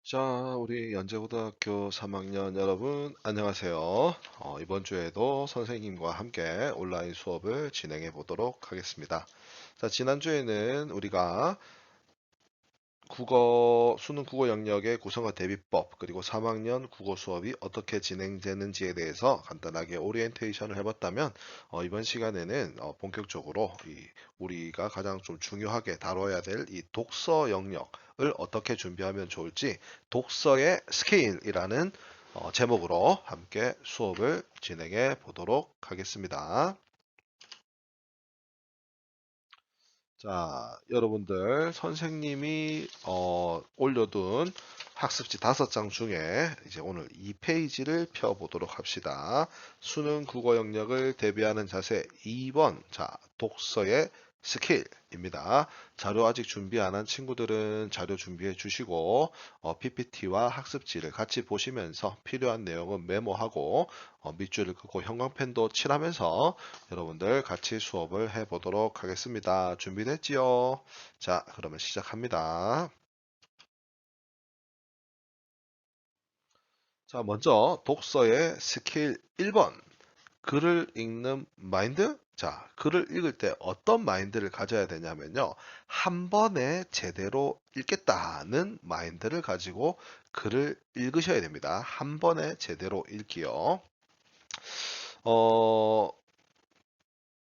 자, 우리 연제고등학교 3학년 여러분, 안녕하세요. 이번 주에도 선생님과 함께 온라인 수업을 진행해 보도록 하겠습니다. 자, 지난주에는 우리가 수능 국어 영역의 구성과 대비법, 그리고 3학년 국어 수업이 어떻게 진행되는지에 대해서 간단하게 오리엔테이션을 해봤다면, 이번 시간에는 본격적으로 우리가 가장 좀 중요하게 다뤄야 될 이 독서 영역을 어떻게 준비하면 좋을지, 독서의 스케일이라는 제목으로 함께 수업을 진행해 보도록 하겠습니다. 자, 여러분들 선생님이 올려둔 학습지 5장 중에 이제 오늘 2페이지를 펴보도록 합시다. 수능 국어 영역을 대비하는 자세 2번. 자, 독서의 스킬입니다. 자료 아직 준비 안 한 친구들은 자료 준비해 주시고 PPT와 학습지를 같이 보시면서 필요한 내용은 메모하고 밑줄을 긋고 형광펜도 칠하면서 여러분들 같이 수업을 해보도록 하겠습니다. 준비됐지요? 자, 그러면 시작합니다. 자, 먼저 독서의 스킬 1번. 글을 읽는 마인드? 자, 글을 읽을 때 어떤 마인드를 가져야 되냐면요. 한 번에 제대로 읽겠다는 마인드를 가지고 글을 읽으셔야 됩니다. 한 번에 제대로 읽기요. 어,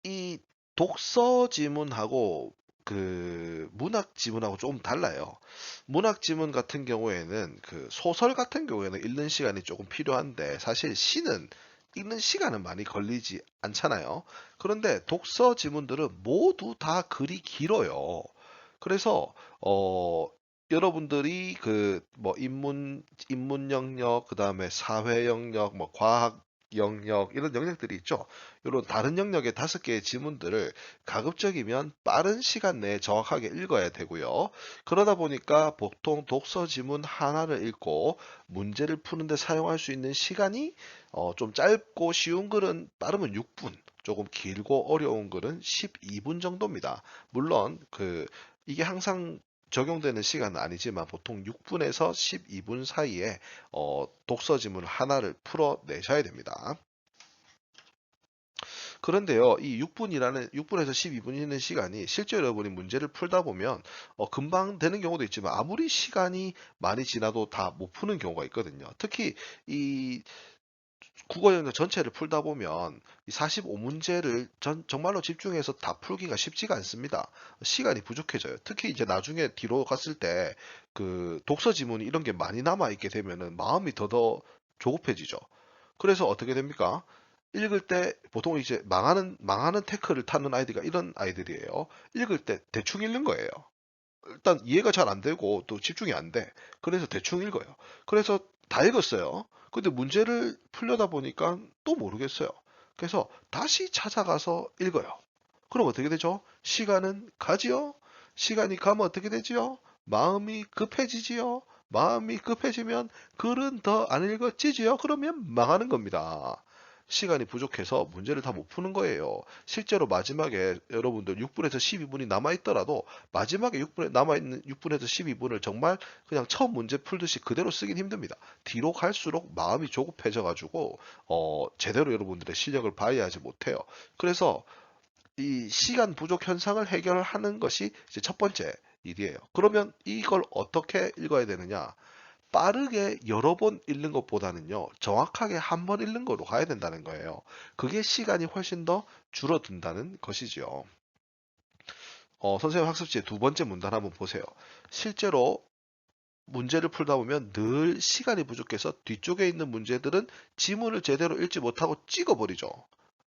이 독서 지문하고 그 문학 지문하고 조금 달라요. 문학 지문 같은 경우에는 그 소설 같은 경우에는 읽는 시간이 조금 필요한데 사실 시는 읽는 시간은 많이 걸리지 않잖아요. 그런데 독서 지문들은 모두 다 글이 길어요. 그래서 여러분들이 그 뭐 인문 영역, 그다음에 사회 영역, 뭐 과학 영역 이런 영역들이 있죠. 이런 다른 영역의 5개의 지문들을 가급적이면 빠른 시간 내에 정확하게 읽어야 되고요. 그러다 보니까 보통 독서 지문 하나를 읽고 문제를 푸는데 사용할 수 있는 시간이 좀 짧고 쉬운 글은 빠르면 6분, 조금 길고 어려운 글은 12분 정도입니다. 물론 이게 항상 적용되는 시간은 아니지만 보통 6분에서 12분 사이에 독서 지문 하나를 풀어내셔야 됩니다. 그런데요, 이 6분에서 12분이는 시간이 실제 여러분이 문제를 풀다 보면 금방 되는 경우도 있지만 아무리 시간이 많이 지나도 다 못 푸는 경우가 있거든요. 특히 이 국어 영역 전체를 풀다 보면 이 45문제를 정말로 집중해서 다 풀기가 쉽지가 않습니다. 시간이 부족해져요. 특히 이제 나중에 뒤로 갔을 때 그 독서 지문이 이런 게 많이 남아 있게 되면은 마음이 더 조급해지죠. 그래서 어떻게 됩니까? 읽을 때 보통 이제 망하는 태클을 타는 아이디가 이런 아이들이에요. 읽을 때 대충 읽는 거예요. 일단 이해가 잘 안 되고 또 집중이 안 돼. 그래서 대충 읽어요. 그래서 다 읽었어요. 근데 문제를 풀려다 보니까 또 모르겠어요. 그래서 다시 찾아가서 읽어요. 그럼 어떻게 되죠? 시간은 가지요? 시간이 가면 어떻게 되지요? 마음이 급해지지요? 마음이 급해지면 글은 더 안 읽어지지요? 그러면 망하는 겁니다. 시간이 부족해서 문제를 다 못 푸는 거예요. 실제로 마지막에 여러분들 6분에서 12분이 남아있더라도 마지막에 6분에 남아있는 6분에서 12분을 정말 그냥 처음 문제 풀듯이 그대로 쓰긴 힘듭니다. 뒤로 갈수록 마음이 조급해져가지고 제대로 여러분들의 실력을 발휘하지 못해요. 그래서 이 시간 부족 현상을 해결하는 것이 이제 첫 번째 일이에요. 그러면 이걸 어떻게 읽어야 되느냐? 빠르게 여러 번 읽는 것보다는요, 정확하게 한 번 읽는 거로 가야 된다는 거예요. 그게 시간이 훨씬 더 줄어든다는 것이지요. 선생님 학습지의 두 번째 문단 한번 보세요. 실제로 문제를 풀다 보면 늘 시간이 부족해서 뒤쪽에 있는 문제들은 지문을 제대로 읽지 못하고 찍어버리죠.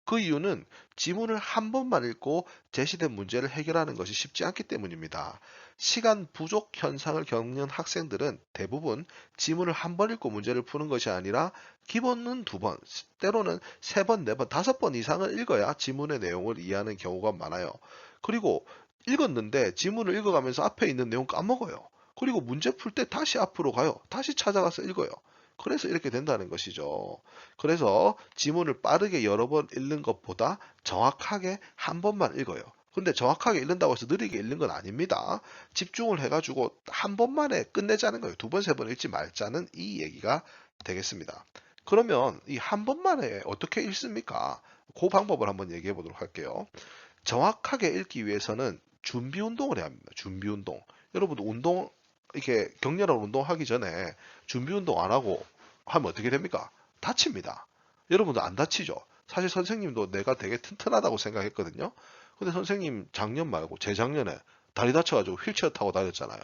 그 이유는 지문을 한 번만 읽고 제시된 문제를 해결하는 것이 쉽지 않기 때문입니다. 시간 부족 현상을 겪는 학생들은 대부분 지문을 한 번 읽고 문제를 푸는 것이 아니라 기본은 두 번, 때로는 세 번, 네 번, 5번 이상을 읽어야 지문의 내용을 이해하는 경우가 많아요. 그리고 읽었는데 지문을 읽어가면서 앞에 있는 내용 까먹어요. 그리고 문제 풀 때 다시 앞으로 가요. 다시 찾아가서 읽어요. 그래서 이렇게 된다는 것이죠. 그래서 지문을 빠르게 여러 번 읽는 것보다 정확하게 한 번만 읽어요. 근데 정확하게 읽는다고 해서 느리게 읽는 건 아닙니다. 집중을 해가지고 한 번만에 끝내자는 거예요. 두 번, 세 번 읽지 말자는 이 얘기가 되겠습니다. 그러면 이 한 번만에 어떻게 읽습니까? 그 방법을 한번 얘기해 보도록 할게요. 정확하게 읽기 위해서는 준비 운동을 해야 합니다. 준비 운동. 여러분도 운동, 이렇게 격렬한 운동 하기 전에 준비 운동 안 하고 하면 어떻게 됩니까? 다칩니다. 여러분도 안 다치죠? 사실 선생님도 내가 되게 튼튼하다고 생각했거든요. 근데 선생님 작년 말고 재작년에 다리 다쳐가지고 휠체어 타고 다녔잖아요.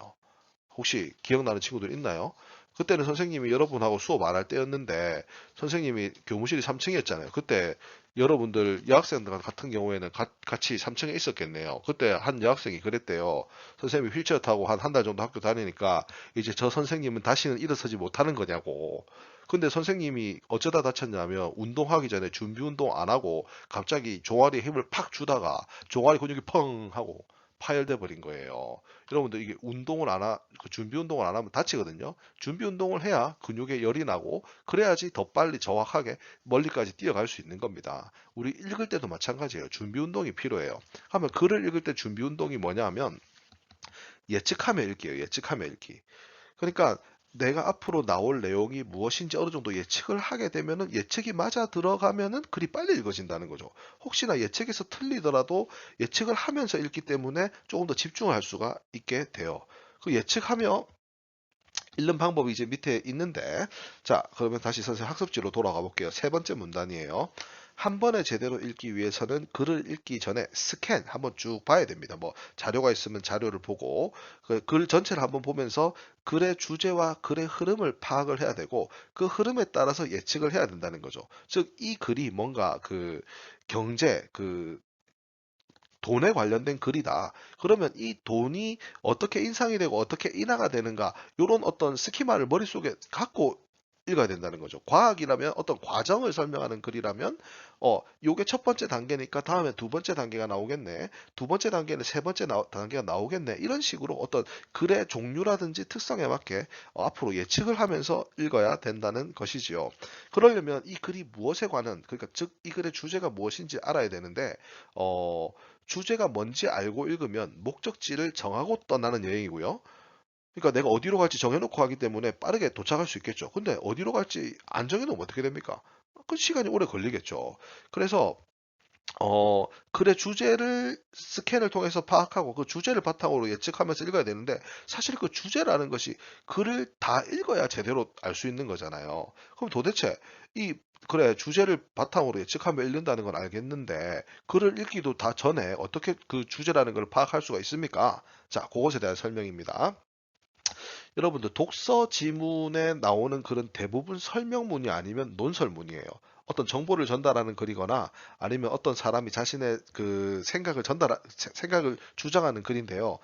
혹시 기억나는 친구들 있나요? 그때는 선생님이 여러분하고 수업 안 할 때였는데 선생님이 교무실이 3층이었잖아요. 그때 여러분들 여학생들 같은 경우에는 같이 3층에 있었겠네요. 그때 한 여학생이 그랬대요. 선생님이 휠체어 타고 한 달 정도 학교 다니니까 이제 저 선생님은 다시는 일어서지 못하는 거냐고. 근데 선생님이 어쩌다 다쳤냐면 운동하기 전에 준비 운동 안 하고 갑자기 종아리에 힘을 팍 주다가 종아리 근육이 펑 하고 파열돼 버린 거예요. 여러분들 이게 운동을 안 그 준비 운동을 안 하면 다치거든요. 준비 운동을 해야 근육에 열이 나고 그래야지 더 빨리 정확하게 멀리까지 뛰어갈 수 있는 겁니다. 우리 읽을 때도 마찬가지예요. 준비 운동이 필요해요. 하면 글을 읽을 때 준비 운동이 뭐냐면 예측하며 읽기예요. 예측하며 읽기. 그러니까 내가 앞으로 나올 내용이 무엇인지 어느 정도 예측을 하게 되면은 예측이 맞아 들어가면은 글이 빨리 읽어진다는 거죠. 혹시나 예측에서 틀리더라도 예측을 하면서 읽기 때문에 조금 더 집중을 할 수가 있게 돼요. 그 예측하며 읽는 방법이 이제 밑에 있는데, 자, 그러면 다시 선생님 학습지로 돌아가 볼게요. 세 번째 문단이에요. 한 번에 제대로 읽기 위해서는 글을 읽기 전에 스캔 한번 쭉 봐야 됩니다. 뭐 자료가 있으면 자료를 보고 그 글 전체를 한번 보면서 글의 주제와 글의 흐름을 파악을 해야 되고 그 흐름에 따라서 예측을 해야 된다는 거죠. 즉 이 글이 뭔가 그 경제 그 돈에 관련된 글이다. 그러면 이 돈이 어떻게 인상이 되고 어떻게 인하가 되는가 이런 어떤 스키마를 머릿속에 갖고 읽어야 된다는 거죠. 과학이라면 어떤 과정을 설명하는 글이라면 요게 첫 번째 단계니까 다음에 두 번째 단계가 나오겠네. 두 번째 단계는 세 번째 단계가 나오겠네. 이런 식으로 어떤 글의 종류라든지 특성에 맞게 앞으로 예측을 하면서 읽어야 된다는 것이지요. 그러려면 이 글이 무엇에 관한 그러니까 즉 이 글의 주제가 무엇인지 알아야 되는데 주제가 뭔지 알고 읽으면 목적지를 정하고 떠나는 여행이고요. 그러니까 내가 어디로 갈지 정해놓고 하기 때문에 빠르게 도착할 수 있겠죠. 근데 어디로 갈지 안 정해놓으면 어떻게 됩니까? 그 시간이 오래 걸리겠죠. 그래서 글의 주제를 스캔을 통해서 파악하고 그 주제를 바탕으로 예측하면서 읽어야 되는데 사실 그 주제라는 것이 글을 다 읽어야 제대로 알 수 있는 거잖아요. 그럼 도대체 이 그래 주제를 바탕으로 예측하며 읽는다는 건 알겠는데 글을 읽기도 다 전에 어떻게 그 주제라는 걸 파악할 수가 있습니까? 자, 그것에 대한 설명입니다. 여러분들 독서 지문에 나오는 글은 대부분 설명문이 아니면 논설문이에요. 어떤 정보를 전달하는 글이거나 아니면 어떤 사람이 자신의 그 생각을 주장하는 글인데요.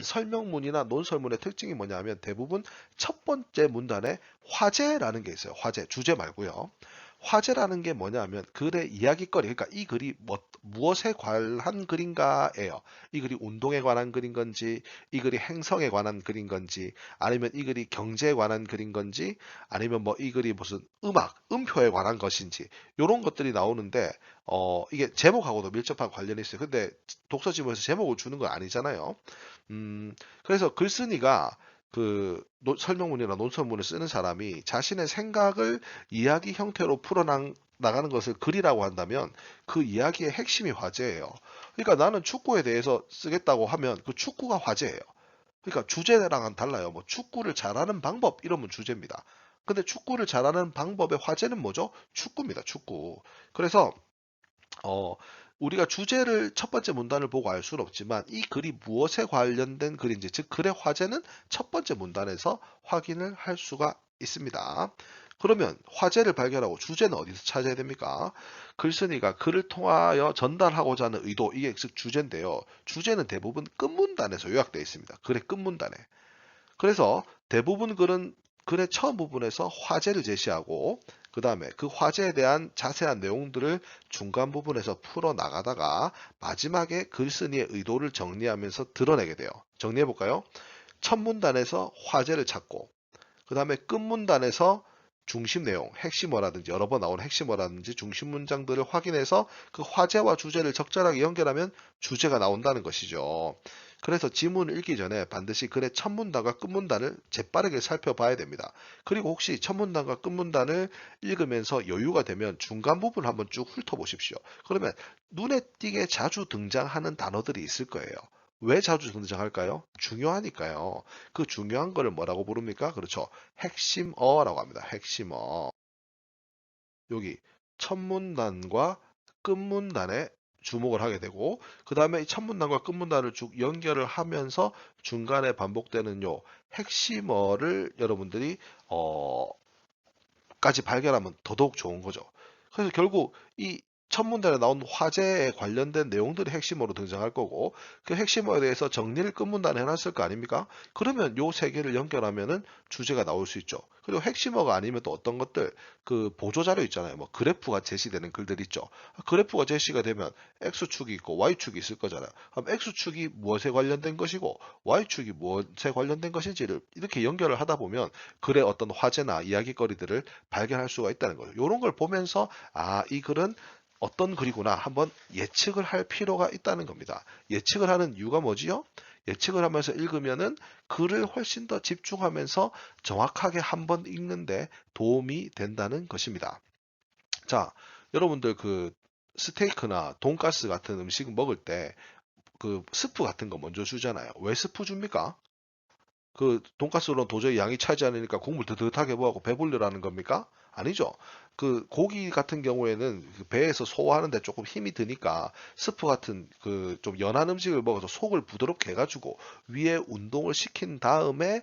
설명문이나 논설문의 특징이 뭐냐면 대부분 첫 번째 문단에 화제라는 게 있어요. 화제, 주제 말고요. 화제라는 게 뭐냐면 글의 이야기거리, 그러니까 이 글이 무엇에 관한 글인가예요. 이 글이 운동에 관한 글인 건지, 이 글이 행성에 관한 글인 건지, 아니면 이 글이 경제에 관한 글인 건지, 아니면 뭐 이 글이 무슨 음표에 관한 것인지, 이런 것들이 나오는데, 이게 제목하고도 밀접한 관련이 있어요. 근데 독서 지문에서 제목을 주는 건 아니잖아요. 그래서 글쓴이가 그 설명문이나 논설문을 쓰는 사람이 자신의 생각을 이야기 형태로 나가는 것을 글이라고 한다면 그 이야기의 핵심이 화제예요. 그러니까 나는 축구에 대해서 쓰겠다고 하면 그 축구가 화제예요. 그러니까 주제랑은 달라요. 뭐 축구를 잘하는 방법 이러면 주제입니다. 근데 축구를 잘하는 방법의 화제는 뭐죠? 축구입니다. 축구. 그래서 어, 우리가 주제를 첫 번째 문단을 보고 알 수는 없지만 이 글이 무엇에 관련된 글인지, 즉 글의 화제는 첫 번째 문단에서 확인을 할 수가 있습니다. 그러면 화제를 발견하고 주제는 어디서 찾아야 됩니까? 글쓴이가 글을 통하여 전달하고자 하는 의도, 이게 즉 주제인데요. 주제는 대부분 끝문단에서 요약되어 있습니다. 글의 끝문단에. 그래서 대부분 글은 글의 처음 부분에서 화제를 제시하고 그 다음에 그 화제에 대한 자세한 내용들을 중간 부분에서 풀어 나가다가 마지막에 글쓴이의 의도를 정리하면서 드러내게 돼요. 정리해 볼까요? 첫 문단에서 화제를 찾고 그 다음에 끝 문단에서 중심 내용, 핵심어라든지 여러 번 나오는 핵심어라든지 중심 문장들을 확인해서 그 화제와 주제를 적절하게 연결하면 주제가 나온다는 것이죠. 그래서 지문을 읽기 전에 반드시 글의 첫 문단과 끝 문단을 재빠르게 살펴봐야 됩니다. 그리고 혹시 첫 문단과 끝 문단을 읽으면서 여유가 되면 중간 부분을 한번 쭉 훑어보십시오. 그러면 눈에 띄게 자주 등장하는 단어들이 있을 거예요. 왜 자주 등장할까요? 중요하니까요. 그 중요한 거를 뭐라고 부릅니까? 그렇죠. 핵심어라고 합니다. 핵심어. 여기 첫 문단과 끝 문단에 주목을 하게 되고 그 다음에 이 첫 문단과 끝 문단을 쭉 연결을 하면서 중간에 반복되는 요 핵심어를 여러분들이 까지 발견하면 더더욱 좋은 거죠. 그래서 결국 이 첫 문단에 나온 화제에 관련된 내용들이 핵심어로 등장할 거고 그 핵심어에 대해서 정리를 끝 문단에 해놨을 거 아닙니까? 그러면 요 세 개를 연결하면은 주제가 나올 수 있죠. 그리고 핵심어가 아니면 또 어떤 것들 그 보조 자료 있잖아요. 뭐 그래프가 제시되는 글들 있죠. 그래프가 제시가 되면 X축이 있고 Y축이 있을 거잖아요. 그럼 X축이 무엇에 관련된 것이고 Y축이 무엇에 관련된 것인지를 이렇게 연결을 하다 보면 글의 어떤 화제나 이야기거리들을 발견할 수가 있다는 거죠. 이런 걸 보면서 이 글은 어떤 글이구나 한번 예측을 할 필요가 있다는 겁니다. 예측을 하는 이유가 뭐지요? 예측을 하면서 읽으면은 글을 훨씬 더 집중하면서 정확하게 한번 읽는데 도움이 된다는 것입니다. 자, 여러분들 그 스테이크나 돈가스 같은 음식 먹을 때 그 스프 같은 거 먼저 주잖아요. 왜 스프 줍니까? 그 돈가스로는 도저히 양이 차지 않으니까 국물 드듯하게 뭐하고 배불리라는 겁니까? 아니죠. 그 고기 같은 경우에는 그 배에서 소화하는데 조금 힘이 드니까 스프 같은 그 좀 연한 음식을 먹어서 속을 부드럽게 해가지고 위에 운동을 시킨 다음에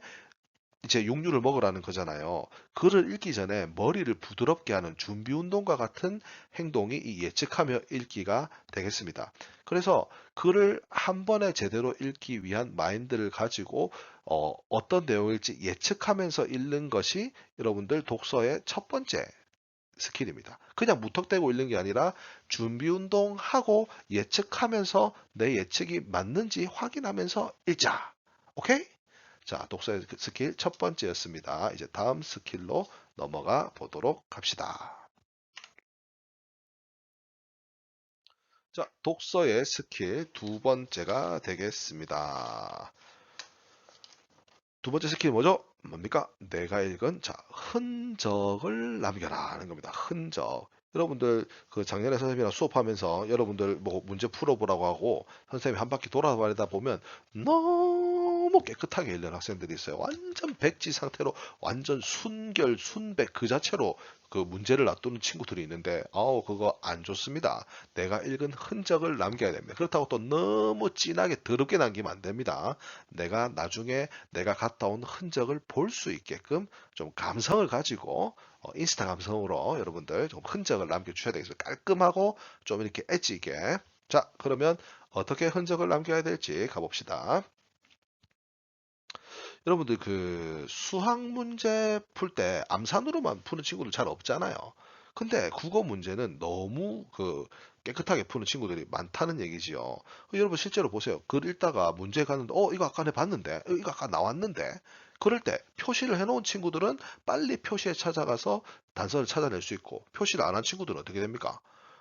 이제 육류를 먹으라는 거잖아요. 글을 읽기 전에 머리를 부드럽게 하는 준비 운동과 같은 행동이 이 예측하며 읽기가 되겠습니다. 그래서 글을 한 번에 제대로 읽기 위한 마인드를 가지고 떤 내용일지 예측하면서 읽는 것이 여러분들 독서의 첫 번째 스킬입니다. 그냥 무턱대고 읽는 게 아니라 준비 운동하고 예측하면서 내 예측이 맞는지 확인하면서 읽자. 오케이? 자, 독서의 스킬 첫 번째였습니다. 이제 다음 스킬로 넘어가 보도록 합시다. 자, 독서의 스킬 두 번째가 되겠습니다. 두 번째 스킬이 뭐죠? 뭡니까? 내가 읽은 자 흔적을 남겨라 하는 겁니다. 흔적. 여러분들 그 작년에 선생님이랑 수업하면서 여러분들 뭐 문제 풀어보라고 하고 선생님이 한 바퀴 돌아다니다 보면 너무 깨끗하게 읽는 학생들이 있어요. 완전 백지 상태로 완전 순결 순백 그 자체로 그 문제를 놔두는 친구들이 있는데 그거 안 좋습니다. 내가 읽은 흔적을 남겨야 됩니다. 그렇다고 또 너무 진하게 더럽게 남기면 안 됩니다. 내가 나중에 내가 갔다 온 흔적을 볼 수 있게끔 좀 감성을 가지고 인스타 감성으로 여러분들 좀 흔적을 남겨주셔야 되겠습니다. 깔끔하고 좀 이렇게 엣지 있게. 자, 그러면 어떻게 흔적을 남겨야 될지 가봅시다. 여러분들 그 수학 문제 풀 때 암산으로만 푸는 친구들 잘 없잖아요. 근데 국어 문제는 너무 그 깨끗하게 푸는 친구들이 많다는 얘기지요. 여러분 실제로 보세요. 글 읽다가 문제 가는데 이거 아까 내봤는데 이거 아까 나왔는데 그럴 때 표시를 해놓은 친구들은 빨리 표시에 찾아가서 단서를 찾아낼 수 있고 표시를 안 한 친구들은 어떻게 됩니까?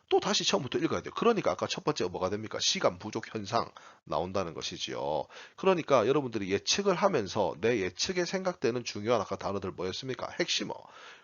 또 다시 처음부터 읽어야 돼요. 그러니까 아까 첫 번째 뭐가 됩니까? 시간 부족 현상 나온다는 것이지요. 그러니까 여러분들이 예측을 하면서 내 예측에 생각되는 중요한 아까 단어들 뭐였습니까? 핵심어.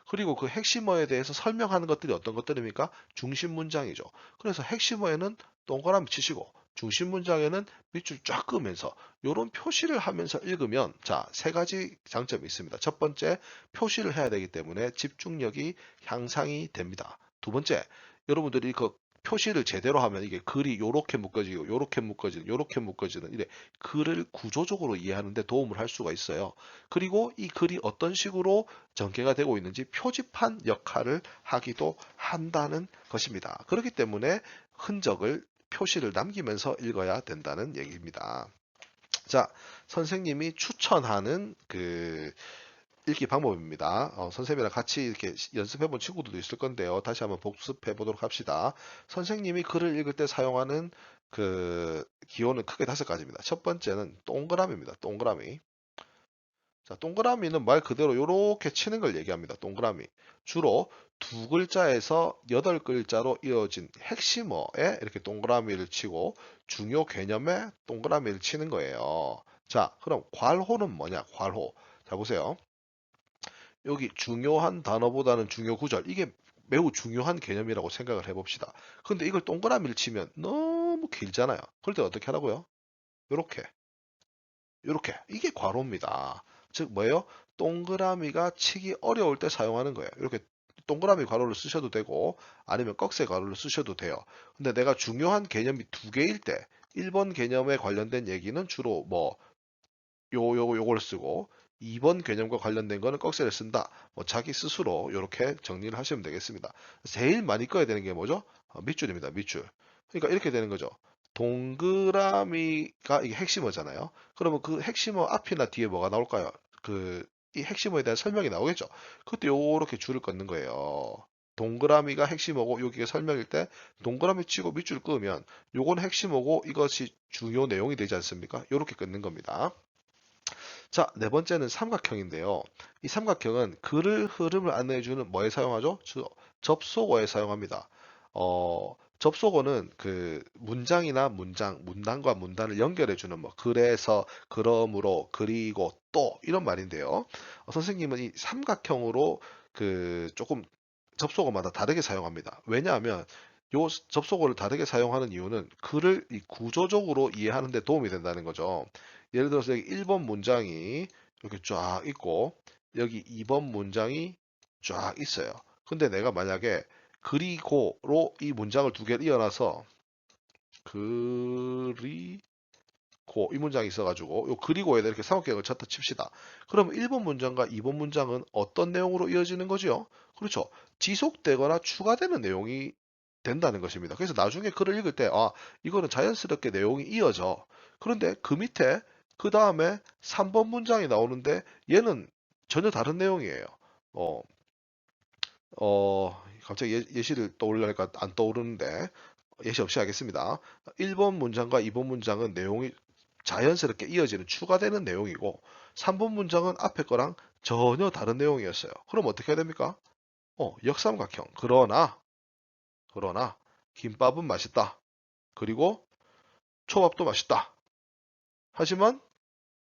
그리고 그 핵심어에 대해서 설명하는 것들이 어떤 것들입니까? 중심 문장이죠. 그래서 핵심어에는 동그라미 치시고 중심 문장에는 밑줄 쫙 그으면서 이런 표시를 하면서 읽으면 자, 세 가지 장점이 있습니다. 첫 번째, 표시를 해야 되기 때문에 집중력이 향상이 됩니다. 두 번째, 여러분들이 그 표시를 제대로 하면 이게 글이 요렇게 묶어지고 요렇게 묶어지는 요렇게 묶어지는 이래 글을 구조적으로 이해하는 데 도움을 할 수가 있어요. 그리고 이 글이 어떤 식으로 전개가 되고 있는지 표지판 역할을 하기도 한다는 것입니다. 그렇기 때문에 흔적을 표시를 남기면서 읽어야 된다는 얘기입니다. 자, 선생님이 추천하는 그 읽기 방법입니다. 선생님이랑 같이 이렇게 연습해 본 친구들도 있을 건데요. 다시 한번 복습해 보도록 합시다. 선생님이 글을 읽을 때 사용하는 그 기호는 크게 다섯 가지입니다. 첫 번째는 동그라미입니다. 동그라미. 자, 동그라미는 말 그대로 이렇게 치는 걸 얘기합니다. 동그라미. 주로 두 글자에서 8글자로 이어진 핵심어에 이렇게 동그라미를 치고 중요 개념에 동그라미를 치는 거예요. 자, 그럼 괄호는 뭐냐? 괄호. 자, 보세요. 여기 중요한 단어보다는 중요 구절. 이게 매우 중요한 개념이라고 생각을 해봅시다. 근데 이걸 동그라미를 치면 너무 길잖아요. 그럴 때 어떻게 하라고요? 요렇게. 요렇게. 이게 괄호입니다. 즉 뭐예요? 동그라미가 치기 어려울 때 사용하는 거예요. 이렇게 동그라미 괄호를 쓰셔도 되고 아니면 꺽쇠 괄호를 쓰셔도 돼요. 근데 내가 중요한 개념이 두 개일 때 1번 개념에 관련된 얘기는 주로 뭐 요걸 쓰고 2번 개념과 관련된 거는 꺽쇠를 쓴다. 뭐 자기 스스로 이렇게 정리를 하시면 되겠습니다. 제일 많이 꺼야 되는 게 뭐죠? 밑줄입니다. 밑줄. 그러니까 이렇게 되는 거죠. 동그라미가 이게 핵심어잖아요. 그러면 그 핵심어 앞이나 뒤에 뭐가 나올까요? 이 핵심어에 대한 설명이 나오겠죠. 그때 요렇게 줄을 긋는 거예요. 동그라미가 핵심어고 여기가 설명일 때 동그라미 치고 밑줄 그으면 요건 핵심어고 이것이 중요 내용이 되지 않습니까? 요렇게 끊는 겁니다. 자, 네 번째는 삼각형인데요. 이 삼각형은 글을 흐름을 안내해주는 뭐에 사용하죠? 접속어에 사용합니다. 접속어는 그 문장이나 문단과 문단을 연결해주는 뭐 그래서, 그러므로, 그리고 또 이런 말인데요. 선생님은 이 삼각형으로 그 조금 접속어마다 다르게 사용합니다. 왜냐하면 요 접속어를 다르게 사용하는 이유는 글을 이 구조적으로 이해하는 데 도움이 된다는 거죠. 예를 들어서 여기 1번 문장이 이렇게 쫙 있고 여기 2번 문장이 쫙 있어요. 근데 내가 만약에 그리고로 이 문장을 두 개를 이어놔서 그리고 이 문장이 있어가지고 요 그리고에 이렇게 삼각형을 쳤다 칩시다. 그럼 1번 문장과 2번 문장은 어떤 내용으로 이어지는 거지요? 그렇죠. 지속되거나 추가되는 내용이 된다는 것입니다. 그래서 나중에 글을 읽을 때, 이거는 자연스럽게 내용이 이어져. 그런데 그 밑에, 그 다음에 3번 문장이 나오는데, 얘는 전혀 다른 내용이에요. 어, 갑자기 예시를 떠올리니까 안 떠오르는데, 예시 없이 하겠습니다. 1번 문장과 2번 문장은 내용이 자연스럽게 이어지는 추가되는 내용이고, 3번 문장은 앞에 거랑 전혀 다른 내용이었어요. 그럼 어떻게 해야 됩니까? 역삼각형. 그러나 김밥은 맛있다. 그리고 초밥도 맛있다. 하지만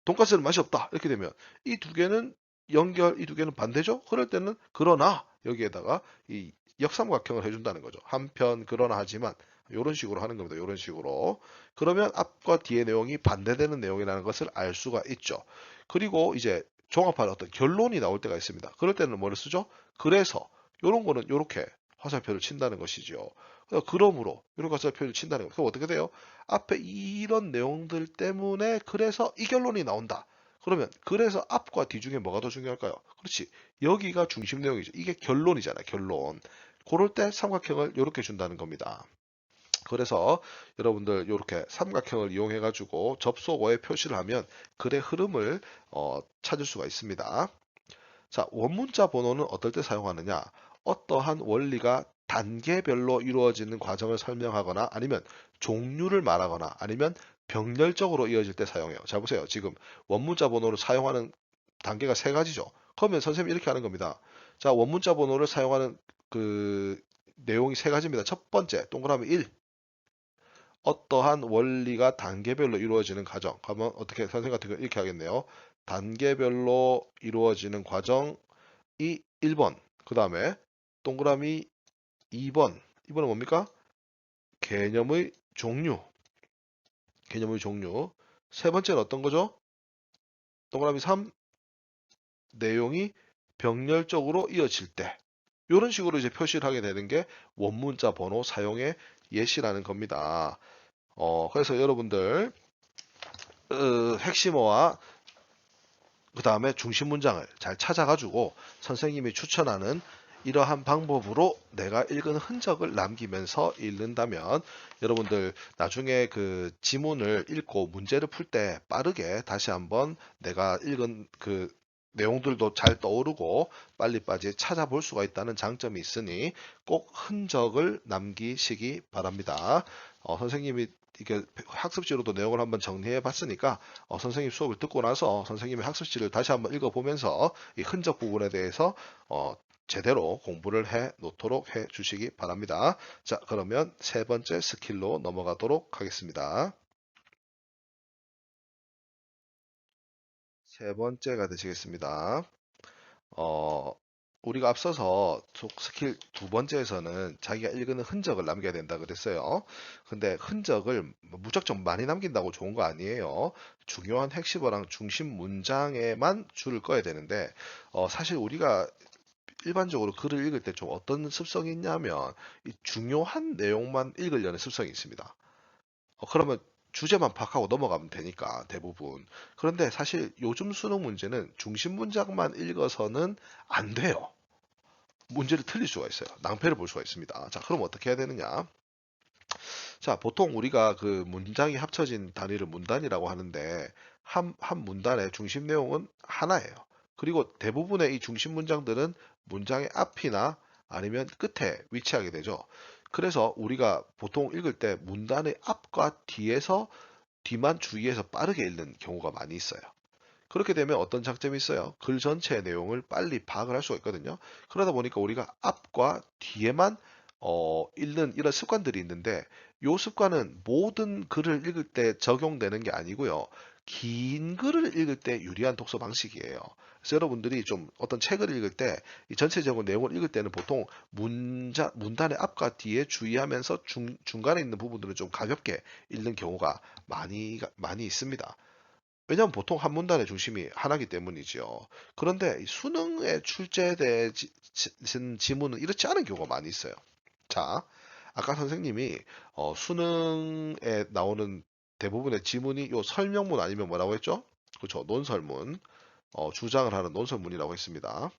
돈가스는 맛이 없다. 이렇게 되면 이 두 개는 이 두 개는 반대죠. 그럴 때는 그러나 여기에다가 이 역삼각형을 해준다는 거죠. 한편 그러나 하지만 이런 식으로 하는 겁니다. 이런 식으로. 그러면 앞과 뒤의 내용이 반대되는 내용이라는 것을 알 수가 있죠. 그리고 이제 종합한 어떤 결론이 나올 때가 있습니다. 그럴 때는 뭐를 쓰죠? 그래서 이런 거는 이렇게 화살표를 친다는 것이죠. 그러므로 이렇게 화살표를 친다는 거. 그럼 어떻게 돼요? 앞에 이런 내용들 때문에 그래서 이 결론이 나온다. 그러면 그래서 앞과 뒤 중에 뭐가 더 중요할까요? 그렇지. 여기가 중심 내용이죠. 이게 결론이잖아요. 결론. 그럴 때 삼각형을 이렇게 준다는 겁니다. 그래서 여러분들 이렇게 삼각형을 이용해 가지고 접속어에 표시를 하면 글의 흐름을 찾을 수가 있습니다. 자, 원문자 번호는 어떨 때 사용하느냐? 어떠한 원리가 단계별로 이루어지는 과정을 설명하거나 아니면 종류를 말하거나 아니면 병렬적으로 이어질 때 사용해요. 자, 보세요. 지금 원문자 번호를 사용하는 단계가 세 가지죠. 그러면 선생님이 이렇게 하는 겁니다. 자, 원문자 번호를 사용하는 그 내용이 세 가지입니다. 첫 번째, 동그라미 1. 어떠한 원리가 단계별로 이루어지는 과정. 그러면 어떻게 선생님 같은 거 이렇게 하겠네요. 단계별로 이루어지는 과정이 1번. 그 다음에 동그라미 2번. 2번은 뭡니까? 개념의 종류. 개념의 종류. 세 번째는 어떤 거죠? 동그라미 3. 내용이 병렬적으로 이어질 때. 이런 식으로 이제 표시를 하게 되는 게 원문자 번호 사용의 예시라는 겁니다. 그래서 여러분들 핵심어와 그 다음에 중심 문장을 잘 찾아가지고 선생님이 추천하는 이러한 방법으로 내가 읽은 흔적을 남기면서 읽는다면 여러분들 나중에 그 지문을 읽고 문제를 풀 때 빠르게 다시 한번 내가 읽은 그 내용들도 잘 떠오르고 빨리빨리 찾아볼 수가 있다는 장점이 있으니 꼭 흔적을 남기시기 바랍니다. 선생님이 이게 학습지로도 내용을 한번 정리해 봤으니까 선생님 수업을 듣고 나서 선생님의 학습지를 다시 한번 읽어보면서 이 흔적 부분에 대해서 제대로 공부를 해 놓도록 해 주시기 바랍니다. 자, 그러면 세 번째 스킬로 넘어가도록 하겠습니다. 세 번째가 되시겠습니다. 어, 우리가 앞서서 스킬 두 번째에서는 자기가 읽는 흔적을 남겨야 된다 그랬어요. 근데 흔적을 무작정 많이 남긴다고 좋은 거 아니에요. 중요한 핵심어랑 중심 문장에만 줄을 꺼야 되는데, 사실 우리가 일반적으로 글을 읽을 때 좀 어떤 습성이 있냐면, 이 중요한 내용만 읽으려는 습성이 있습니다. 그러면 주제만 파악하고 넘어가면 되니까 대부분. 그런데 사실 요즘 수능 문제는 중심 문장만 읽어서는 안 돼요. 문제를 틀릴 수가 있어요. 낭패를 볼 수가 있습니다. 자, 그럼 어떻게 해야 되느냐? 자, 보통 우리가 그 문장이 합쳐진 단위를 문단이라고 하는데 한 문단의 중심 내용은 하나예요. 그리고 대부분의 이 중심 문장들은 문장의 앞이나 아니면 끝에 위치하게 되죠. 그래서 우리가 보통 읽을 때 문단의 앞과 뒤만 주의해서 빠르게 읽는 경우가 많이 있어요. 그렇게 되면 어떤 장점이 있어요? 글 전체의 내용을 빨리 파악을 할 수가 있거든요. 그러다 보니까 우리가 앞과 뒤에만 읽는 이런 습관들이 있는데 이 습관은 모든 글을 읽을 때 적용되는 게 아니고요. 긴 글을 읽을 때 유리한 독서 방식이에요. 그래서 여러분들이 좀 어떤 책을 읽을 때 이 전체적인 내용을 읽을 때는 보통 문단의 앞과 뒤에 주의하면서 중간에 있는 부분들은 좀 가볍게 읽는 경우가 많이 있습니다. 왜냐하면 보통 한 문단의 중심이 하나이기 때문이죠. 그런데 이 수능에 출제된 지문은 이렇지 않은 경우가 많이 있어요. 자, 아까 선생님이 수능에 나오는 대부분의 지문이 요 설명문 아니면 뭐라고 했죠? 그렇죠. 논설문, 주장을 하는 논설문이라고 했습니다.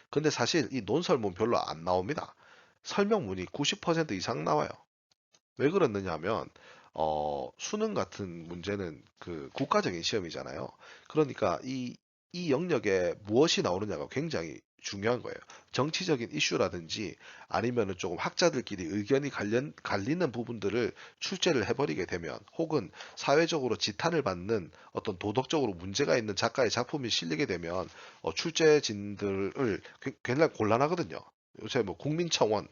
근데 사실 이 논설문 별로 안 나옵니다. 설명문이 90% 이상 나와요. 왜 그러느냐 하면 수능 같은 문제는 그 국가적인 시험이잖아요. 그러니까 이 영역에 무엇이 나오느냐가 굉장히 중요한 거예요. 정치적인 이슈라든지 아니면은 조금 학자들끼리 의견이 갈리는 부분들을 출제를 해버리게 되면 혹은 사회적으로 지탄을 받는 어떤 도덕적으로 문제가 있는 작가의 작품이 실리게 되면 출제진들을 굉장히 곤란하거든요. 요새 뭐 국민청원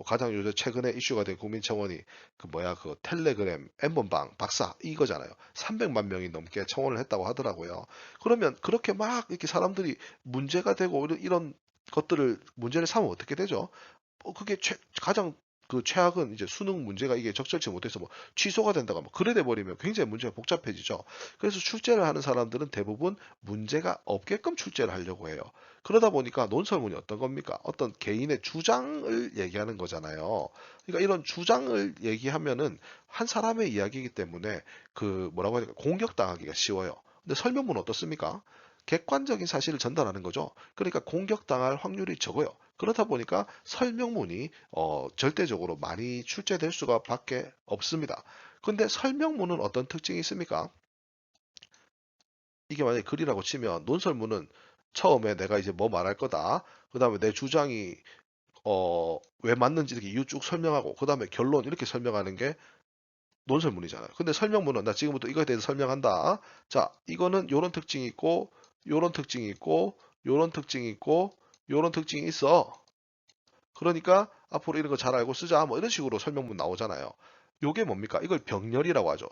가장 요새 최근에 이슈가 된 국민청원이 그 뭐야 그 텔레그램 N번방 박사 이거잖아요. 300만 명이 넘게 청원을 했다고 하더라고요. 그러면 그렇게 막 이렇게 사람들이 문제가 되고 이런 것들을 문제를 삼으면 어떻게 되죠? 그게 가장 그 최악은 이제 수능 문제가 이게 적절치 못해서 뭐 취소가 된다가 뭐 그래 돼 버리면 굉장히 문제가 복잡해지죠. 그래서 출제를 하는 사람들은 대부분 문제가 없게끔 출제를 하려고 해요. 그러다 보니까 논설문이 어떤 겁니까? 어떤 개인의 주장을 얘기하는 거잖아요. 그러니까 이런 주장을 얘기하면은 한 사람의 이야기이기 때문에 그 뭐라고 해야 될까? 공격당하기가 쉬워요. 근데 설명문은 어떻습니까? 객관적인 사실을 전달하는 거죠. 그러니까 공격당할 확률이 적어요. 그렇다 보니까 설명문이 절대적으로 많이 출제될 수가 밖에 없습니다. 근데 설명문은 어떤 특징이 있습니까? 이게 만약에 글이라고 치면 논설문은 처음에 내가 이제 뭐 말할 거다. 그 다음에 내 주장이 왜 맞는지 이렇게 이유 쭉 설명하고 그 다음에 결론 이렇게 설명하는 게 논설문이잖아요. 근데 설명문은 나 지금부터 이거에 대해서 설명한다. 자, 이거는 요런 특징이 있고 요런 특징이 있고 요런 특징이 있고 요런 특징이 있어. 그러니까 앞으로 이런 거 잘 알고 쓰자. 뭐 이런 식으로 설명문 나오잖아요. 요게 뭡니까? 이걸 병렬이라고 하죠.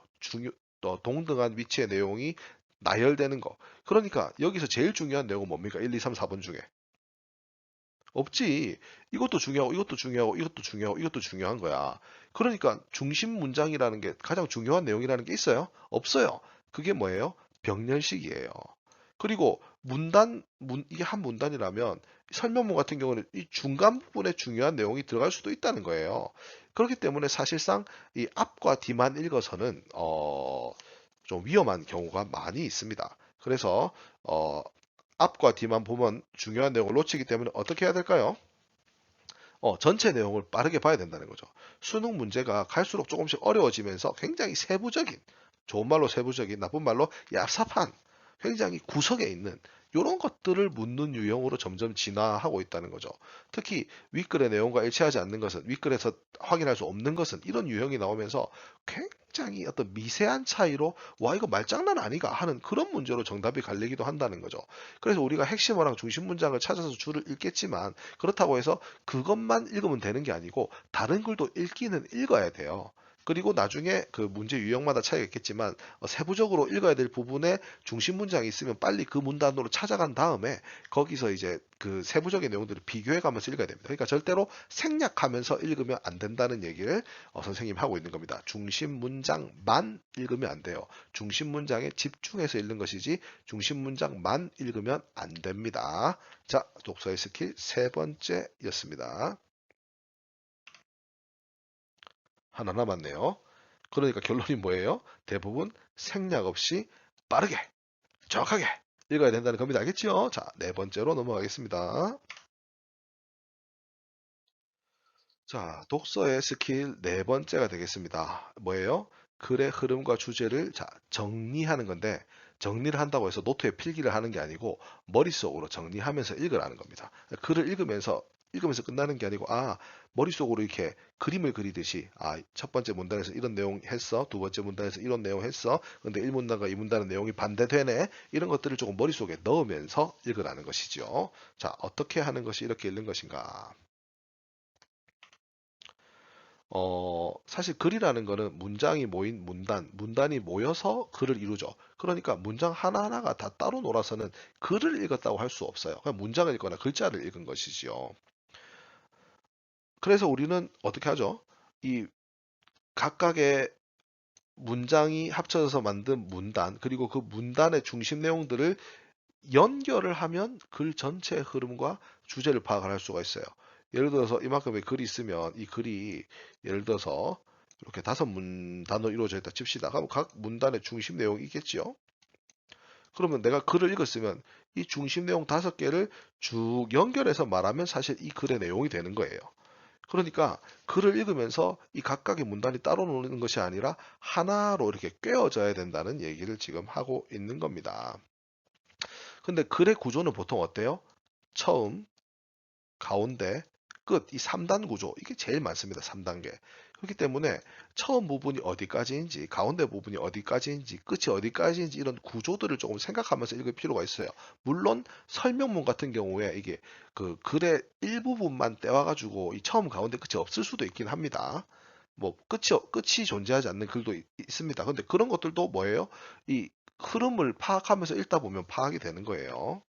동등한 위치의 내용이 나열되는 거. 그러니까 여기서 제일 중요한 내용은 뭡니까? 1, 2, 3, 4번 중에. 없지. 이것도 중요하고 이것도 중요하고 이것도 중요하고 이것도 중요한 거야. 그러니까 중심 문장이라는 게 가장 중요한 내용이라는 게 있어요? 없어요. 그게 뭐예요? 병렬식이에요. 그리고 이게 한 문단이라면 설명문 같은 경우는 이 중간 부분에 중요한 내용이 들어갈 수도 있다는 거예요. 그렇기 때문에 사실상 이 앞과 뒤만 읽어서는 좀 위험한 경우가 많이 있습니다. 그래서 앞과 뒤만 보면 중요한 내용을 놓치기 때문에 어떻게 해야 될까요? 전체 내용을 빠르게 봐야 된다는 거죠. 수능 문제가 갈수록 조금씩 어려워지면서 굉장히 세부적인, 좋은 말로 세부적인, 나쁜 말로 얍삽한 굉장히 구석에 있는 이런 것들을 묻는 유형으로 점점 진화하고 있다는 거죠. 특히 윗글의 내용과 일치하지 않는 것은, 윗글에서 확인할 수 없는 것은, 이런 유형이 나오면서 굉장히 어떤 미세한 차이로 와 이거 말장난 아니가 하는 그런 문제로 정답이 갈리기도 한다는 거죠. 그래서 우리가 핵심어랑 중심 문장을 찾아서 줄을 읽겠지만, 그렇다고 해서 그것만 읽으면 되는 게 아니고 다른 글도 읽기는 읽어야 돼요. 그리고 나중에 그 문제 유형마다 차이가 있겠지만 세부적으로 읽어야 될 부분에 중심 문장이 있으면 빨리 그 문단으로 찾아간 다음에 거기서 이제 그 세부적인 내용들을 비교해 가면서 읽어야 됩니다. 그러니까 절대로 생략하면서 읽으면 안 된다는 얘기를 선생님이 하고 있는 겁니다. 중심 문장만 읽으면 안 돼요. 중심 문장에 집중해서 읽는 것이지 중심 문장만 읽으면 안 됩니다. 자, 독서의 스킬 세 번째였습니다. 하나 남았네요. 그러니까 결론이 뭐예요? 대부분 생략 없이 빠르게, 정확하게 읽어야 된다는 겁니다. 알겠죠? 자, 네 번째로 넘어가겠습니다. 자, 독서의 스킬 네 번째가 되겠습니다. 뭐예요? 글의 흐름과 주제를 정리하는 건데, 정리를 한다고 해서 노트에 필기를 하는 게 아니고 머릿속으로 정리하면서 읽으라는 겁니다. 글을 읽으면서 끝나는 게 아니고, 머릿속으로 이렇게 그림을 그리듯이, 첫 번째 문단에서 이런 내용 했어. 두 번째 문단에서 이런 내용 했어. 근데 1문단과 2문단의 내용이 반대되네. 이런 것들을 조금 머릿속에 넣으면서 읽으라는 것이죠. 자, 어떻게 하는 것이 이렇게 읽는 것인가? 사실 글이라는 거는 문장이 모인 문단이 모여서 글을 이루죠. 그러니까 문장 하나하나가 다 따로 놀아서는 글을 읽었다고 할 수 없어요. 그냥 문장을 읽거나 글자를 읽은 것이지요. 그래서 우리는 어떻게 하죠? 이 각각의 문장이 합쳐져서 만든 문단, 그리고 그 문단의 중심 내용들을 연결을 하면 글 전체의 흐름과 주제를 파악할 수가 있어요. 예를 들어서 이만큼의 글이 있으면 이 글이 예를 들어서 이렇게 다섯 문단으로 이루어져 있다 칩시다. 그럼 각 문단의 중심 내용이 있겠지요. 그러면 내가 글을 읽었으면 이 중심 내용 다섯 개를 쭉 연결해서 말하면 사실 이 글의 내용이 되는 거예요. 그러니까 글을 읽으면서 이 각각의 문단이 따로 노는 것이 아니라 하나로 이렇게 꿰어져야 된다는 얘기를 지금 하고 있는 겁니다. 근데 글의 구조는 보통 어때요? 처음, 가운데, 끝, 이 3단 구조, 이게 제일 많습니다. 3단계. 그렇기 때문에 처음 부분이 어디까지인지, 가운데 부분이 어디까지인지, 끝이 어디까지인지 이런 구조들을 조금 생각하면서 읽을 필요가 있어요. 물론 설명문 같은 경우에 이게 그 글의 일부분만 떼와가지고 이 처음, 가운데, 끝이 없을 수도 있긴 합니다. 뭐 끝이 존재하지 않는 글도 있습니다. 근데 그런 것들도 뭐예요? 이 흐름을 파악하면서 읽다 보면 파악이 되는 거예요.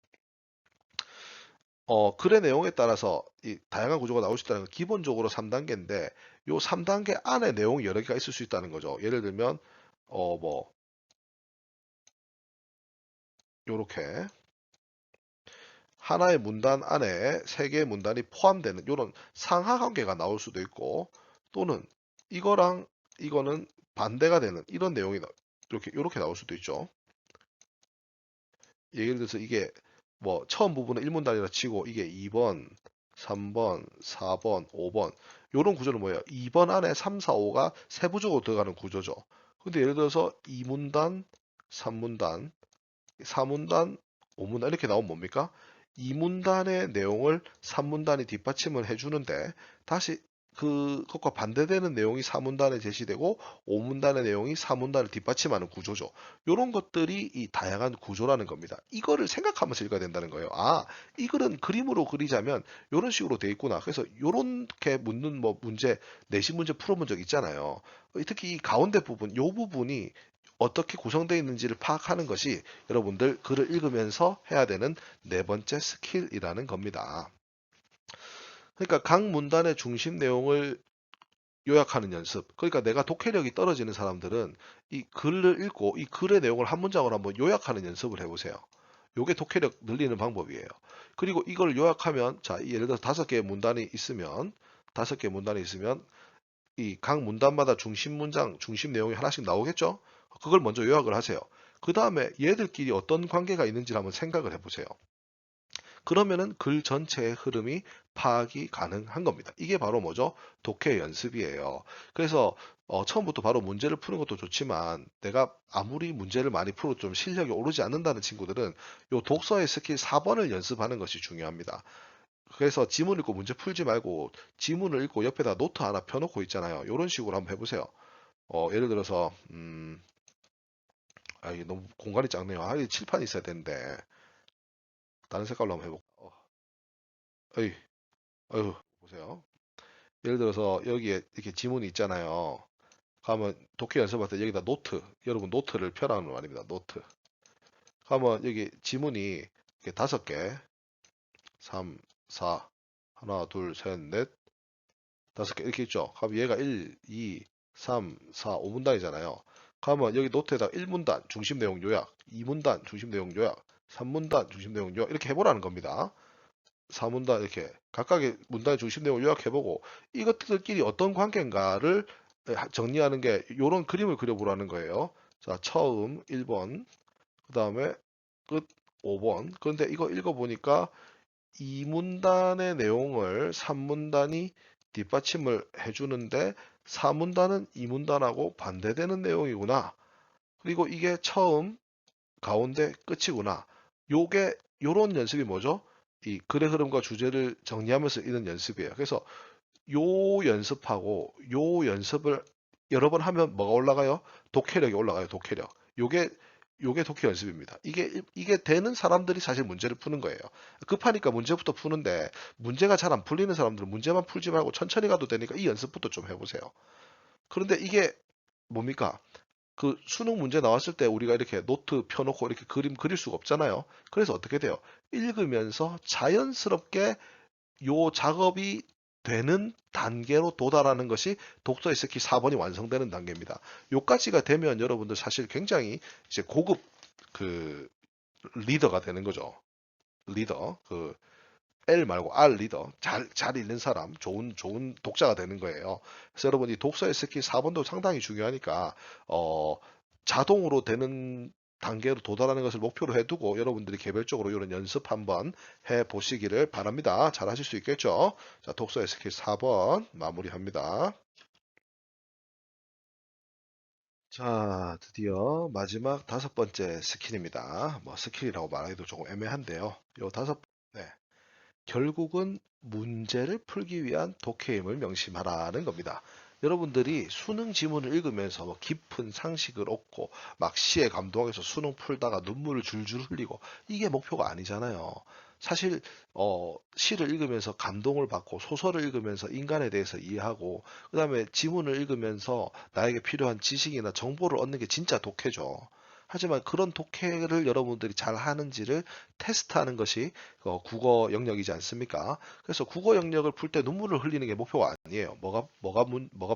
글의 내용에 따라서 이 다양한 구조가 나올 수 있다는 건 기본적으로 3단계인데, 요 3단계 안에 내용이 여러 개가 있을 수 있다는 거죠. 예를 들면 뭐 요렇게 하나의 문단 안에 세 개의 문단이 포함되는 이런 상하 관계가 나올 수도 있고, 또는 이거랑 이거는 반대가 되는 이런 내용이 이렇게 나올 수도 있죠. 예를 들어서 이게 뭐 처음 부분은 1문단이라 치고 이게 2번, 3번, 4번, 5번 요런 구조는 뭐예요? 2번 안에 3, 4, 5가 세부적으로 들어가는 구조죠. 근데 예를 들어서 2문단, 3문단, 4문단, 5문단 이렇게 나오면 뭡니까? 2문단의 내용을 3문단이 뒷받침을 해주는데 다시 그것과 반대되는 내용이 4문단에 제시되고 5문단의 내용이 4문단을 뒷받침하는 구조죠. 이런 것들이 이 다양한 구조라는 겁니다. 이거를 생각하면서 읽어야 된다는 거예요. 이 글은 그림으로 그리자면 이런 식으로 돼 있구나. 그래서 이렇게 묻는 뭐 문제, 내신 문제 풀어본 적 있잖아요. 특히 이 가운데 부분, 이 부분이 어떻게 구성되어 있는지를 파악하는 것이 여러분들 글을 읽으면서 해야 되는 네 번째 스킬이라는 겁니다. 그러니까 각 문단의 중심 내용을 요약하는 연습. 그러니까 내가 독해력이 떨어지는 사람들은 이 글을 읽고 이 글의 내용을 한 문장으로 한번 요약하는 연습을 해보세요. 요게 독해력 늘리는 방법이에요. 그리고 이걸 요약하면, 예를 들어서 다섯 개 문단이 있으면 이 각 문단마다 중심 문장, 중심 내용이 하나씩 나오겠죠? 그걸 먼저 요약을 하세요. 그 다음에 얘들끼리 어떤 관계가 있는지 한번 생각을 해보세요. 그러면은 글 전체의 흐름이 파악이 가능한 겁니다. 이게 바로 뭐죠? 독해 연습이에요. 그래서 처음부터 바로 문제를 푸는 것도 좋지만 내가 아무리 문제를 많이 풀어도 좀 실력이 오르지 않는다는 친구들은 요 독서의 스킬 4번을 연습하는 것이 중요합니다. 그래서 지문 읽고 문제 풀지 말고 지문을 읽고 옆에다 노트 하나 펴놓고 있잖아요. 이런 식으로 한번 해보세요. 예를 들어서 이게 너무 공간이 작네요. 이 칠판이 있어야 되는데 다른 색깔로 한번 해볼까? 어이, 어휴, 보세요. 예를 들어서 여기에 이렇게 지문이 있잖아요. 가면 독해 연습할 때 여기다 노트, 여러분 노트를 펴라는 말입니다. 노트. 가면 여기 지문이 이렇게 5개, 3, 4, 하나, 둘, 셋, 넷, 5개 이렇게 있죠. 그럼 얘가 1, 2, 3, 4, 5문단이잖아요. 그러면 여기 노트에다 1문단 중심 내용 요약, 2문단 중심 내용 요약, 3문단 중심 내용 요약 이렇게 해보라는 겁니다. 4문단 이렇게 각각의 문단의 중심 내용을 요약해보고 이것들끼리 어떤 관계인가를 정리하는 게 이런 그림을 그려보라는 거예요. 자, 처음 1번, 그 다음에 끝 5번. 그런데 이거 읽어보니까 2문단의 내용을 3문단이 뒷받침을 해주는데 4문단은 2문단하고 반대되는 내용이구나. 그리고 이게 처음, 가운데, 끝이구나. 요게 요런 연습이 뭐죠? 이 글의 흐름과 주제를 정리하면서 읽는 연습이에요. 그래서 요 연습하고 요 연습을 여러 번 하면 뭐가 올라가요? 독해력이 올라가요. 독해력. 요게 독해 연습입니다. 이게 되는 사람들이 사실 문제를 푸는 거예요. 급하니까 문제부터 푸는데 문제가 잘 안 풀리는 사람들은 문제만 풀지 말고 천천히 가도 되니까 이 연습부터 좀 해보세요. 그런데 이게 뭡니까? 그 수능 문제 나왔을 때 우리가 이렇게 노트 펴놓고 이렇게 그림 그릴 수가 없잖아요. 그래서 어떻게 돼요? 읽으면서 자연스럽게 요 작업이 되는 단계로 도달하는 것이 독서의 스킬 4번이 완성되는 단계입니다. 요까지가 되면 여러분들 사실 굉장히 이제 고급 그 리더가 되는 거죠. 리더. 그 L 말고 R 리더. 잘 읽는 사람, 좋은 독자가 되는 거예요. 그래서 여러분이 독서의 스킬 4번도 상당히 중요하니까, 자동으로 되는 단계로 도달하는 것을 목표로 해두고 여러분들이 개별적으로 이런 연습 한번 해 보시기를 바랍니다. 잘 하실 수 있겠죠? 자, 독서의 스킬 4번 마무리합니다. 자, 드디어 마지막 5번째 스킬입니다. 뭐 스킬이라고 말하기도 조금 애매한데요. 요 네. 결국은 문제를 풀기 위한 독해임을 명심하라는 겁니다. 여러분들이 수능 지문을 읽으면서 뭐 깊은 상식을 얻고 막 시에 감동해서 수능 풀다가 눈물을 줄줄 흘리고 이게 목표가 아니잖아요. 사실 시를 읽으면서 감동을 받고 소설을 읽으면서 인간에 대해서 이해하고 그다음에 지문을 읽으면서 나에게 필요한 지식이나 정보를 얻는 게 진짜 독해죠. 하지만 그런 독해를 여러분들이 잘 하는지를 테스트하는 것이 국어 영역이지 않습니까? 그래서 국어 영역을 풀 때 눈물을 흘리는 게 목표가 아니에요. 뭐가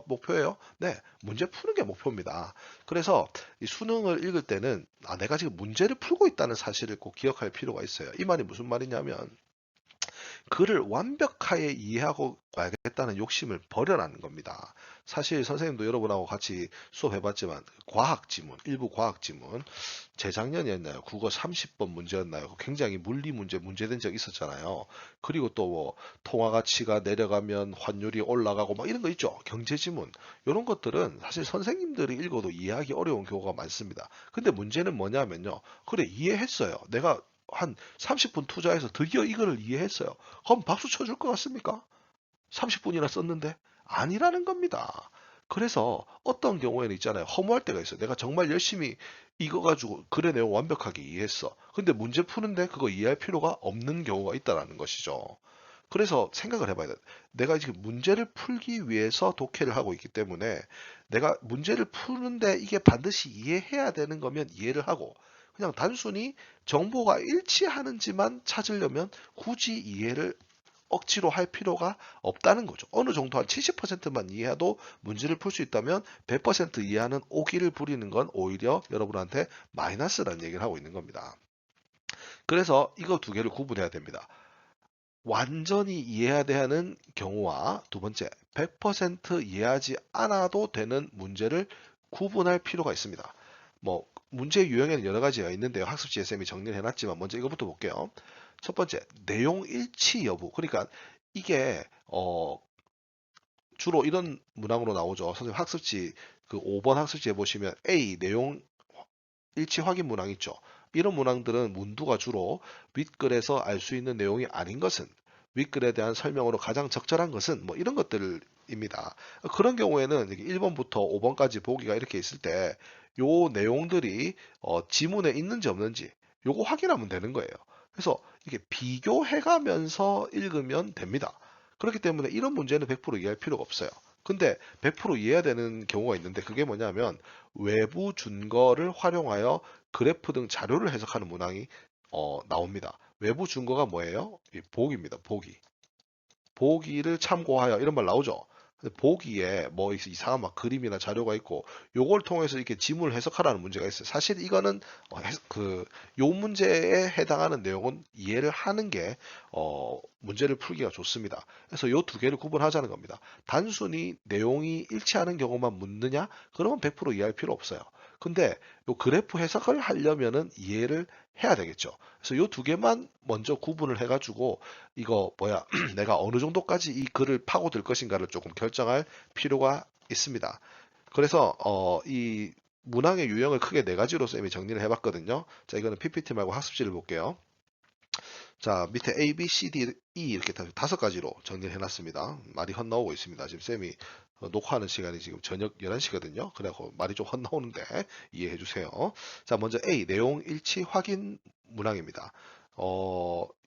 목표예요? 네, 문제 푸는 게 목표입니다. 그래서 이 수능을 읽을 때는 내가 지금 문제를 풀고 있다는 사실을 꼭 기억할 필요가 있어요. 이 말이 무슨 말이냐면 글을 완벽하게 이해하고 가야겠다는 욕심을 버려라는 겁니다. 사실 선생님도 여러분하고 같이 수업해봤지만 과학 지문, 일부 과학 지문, 재작년이었나요? 국어 30번 문제였나요? 굉장히 물리 문제된 적 있었잖아요. 그리고 또 뭐 통화 가치가 내려가면 환율이 올라가고 막 이런 거 있죠. 경제 지문. 이런 것들은 사실 선생님들이 읽어도 이해하기 어려운 경우가 많습니다. 근데 문제는 뭐냐면요. 그래, 이해했어요. 내가 한 30분 투자해서 드디어 이거를 이해했어요. 그럼 박수 쳐줄 것 같습니까? 30분이나 썼는데? 아니라는 겁니다. 그래서 어떤 경우에는 있잖아요. 허무할 때가 있어요. 내가 정말 열심히 이거 가지고 글의 내용 완벽하게 이해했어. 근데 문제 푸는데 그거 이해할 필요가 없는 경우가 있다라는 것이죠. 그래서 생각을 해봐야 돼. 내가 지금 문제를 풀기 위해서 독해를 하고 있기 때문에 내가 문제를 푸는데 이게 반드시 이해해야 되는 거면 이해를 하고 그냥 단순히 정보가 일치하는지만 찾으려면 굳이 이해를 억지로 할 필요가 없다는 거죠. 어느 정도 한 70%만 이해해도 문제를 풀 수 있다면 100% 이해하는 오기를 부리는 건 오히려 여러분한테 마이너스라는 얘기를 하고 있는 겁니다. 그래서 이거 두 개를 구분해야 됩니다. 완전히 이해해야 하는 경우와 두 번째, 100% 이해하지 않아도 되는 문제를 구분할 필요가 있습니다. 뭐 문제 유형에는 여러 가지가 있는데요. 학습 GSM이 정리를 해놨지만 먼저 이거부터 볼게요. 첫 번째, 내용 일치 여부. 그러니까 이게 주로 이런 문항으로 나오죠. 선생님 학습지 그 5번 학습지에 보시면 A 내용 일치 확인 문항 있죠. 이런 문항들은 문두가 주로 윗글에서 알 수 있는 내용이 아닌 것은, 윗글에 대한 설명으로 가장 적절한 것은 뭐 이런 것들입니다. 그런 경우에는 1번부터 5번까지 보기가 이렇게 있을 때 요 내용들이 지문에 있는지 없는지 요거 확인하면 되는 거예요. 그래서 이게 비교해 가면서 읽으면 됩니다. 그렇기 때문에 이런 문제는 100% 이해할 필요가 없어요. 근데 100% 이해해야 되는 경우가 있는데 그게 뭐냐면 외부 준거를 활용하여 그래프 등 자료를 해석하는 문항이 나옵니다. 외부 준거가 뭐예요? 보기입니다. 보기. 보기를 참고하여 이런 말 나오죠. 근데 보기에 뭐 이상한 막 그림이나 자료가 있고 요걸 통해서 이렇게 지문을 해석하라는 문제가 있어요. 사실 이거는 요 문제에 해당하는 내용은 이해를 하는 게 문제를 풀기가 좋습니다. 그래서 요 두 개를 구분하자는 겁니다. 단순히 내용이 일치하는 경우만 묻느냐? 그러면 100% 이해할 필요 없어요. 근데 요 그래프 해석을 하려면은 이해를 해야 되겠죠. 그래서 요 두 개만 먼저 구분을 해가지고 이거 뭐야 내가 어느 정도까지 이 글을 파고들 것인가를 조금 결정할 필요가 있습니다. 그래서 이 문항의 유형을 크게 네 가지로 쌤이 정리를 해봤거든요. 자, 이거는 PPT 말고 학습지를 볼게요. 자, 밑에 A, B, C, D, E 이렇게 다섯 가지로 정리를 해놨습니다. 말이 헛나오고 있습니다. 지금 쌤이 녹화하는 시간이 지금 저녁 11시거든요. 그래서 말이 좀 헛나오는데 이해해 주세요. 자, 먼저 A, 내용 일치 확인 문항입니다.